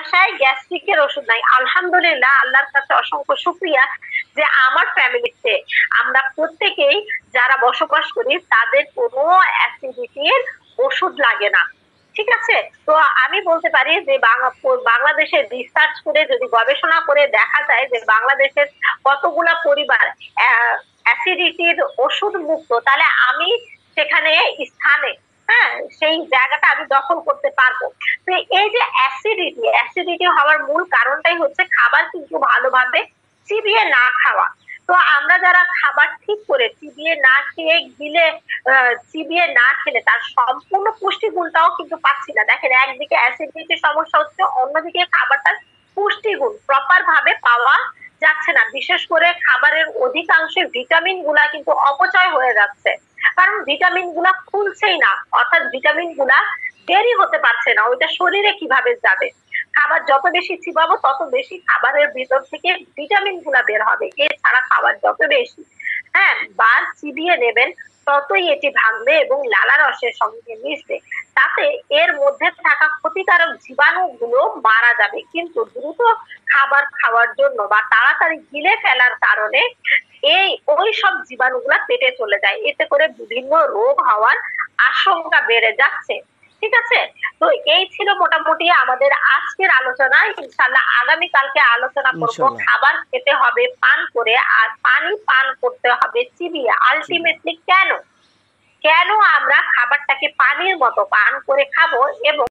বাসায় গ্যাস্ট্রিকের ওষুধ নাই। আলহামদুলিল্লাহ, আল্লাহর কাছে অসংখ্য শুকরিয়া যে আমার ফ্যামিলিতে আমরা প্রত্যেকেই যারা বসবাস করি তাদের কোনো অ্যাসিডিটির ওষুধ লাগে না। ঠিক আছে। তো আমি বলতে পারি যে বাংলাদেশের রিসার্চ করে যদি গবেষণা করে দেখা যায় যে বাংলাদেশের কতগুলা পরিবার অ্যাসিডিটির ওষুধ মুক্ত, তাহলে আমি সেখানে স্থানে, হ্যাঁ, সেই জায়গাটা আমি দখল করতে পারবো। তো এই যে অ্যাসিডিটি হওয়ার মূল কারণটাই হচ্ছে খাবার কিন্তু ভালোভাবে চিবিয়ে না খাওয়া। তো আমরা যারা খাবার ঠিক করে চিবিয়ে না খেয়ে গিলে চিবিয়ে না খেলে তার সম্পূর্ণ পুষ্টিগুণটাও কিন্তু পাচ্ছি না। দেখেন, একদিকে অ্যাসিডিটির সমস্যা হচ্ছে, অন্যদিকে খাবারটার পুষ্টিগুণ প্রপার ভাবে পাওয়া যাচ্ছে না। বিশেষ করে খাবারের অধিকাংশ ভিটামিন গুলা কিন্তু অপচয় হয়ে যাচ্ছে, কারণ ভিটামিন গুলা খুলছেই না, অর্থাৎ ভিটামিন গুলা বেরই হতে পারছে না। ওইটা শরীরে কিভাবে যাবে? খাবার যত বেশি চিবাবো তত বেশি খাবারের ভিতর থেকে ভিটামিন গুলা বের হবে। এছাড়া খাবার যত বেশি, হ্যাঁ, বার চিবিয়ে নেবেন ততই এটি ভাঙবে এবং লালা রসের সঙ্গে মিশবে। তাতে এর মধ্যে থাকা ক্ষতিকারক জীবাণু গুলো মারা যাবে। কিন্তু দ্রুত খাবার খাওয়ার জন্য বা তাড়াতাড়ি গিলে ফেলার কারণে ওই সব জীবাণুগুলা পেটে চলে যায়, এতে করে বিভিন্ন রোগ হওয়ার আশঙ্কা বেড়ে যাচ্ছে। ঠিক আছে। তো এই ছিল মোটামুটি আমাদের আজকের আলোচনা। ইনশাল্লাহ আগামী কালকে আলোচনা করব ইনশাল্লাহ। খাবার খেতে হবে পান করে, আর পানি পান করতে হবে চিবিয়ে। আলটিমেটলি কেন কেন আমরা খাবারটাকে পানির মতো পান করে খাবো এবং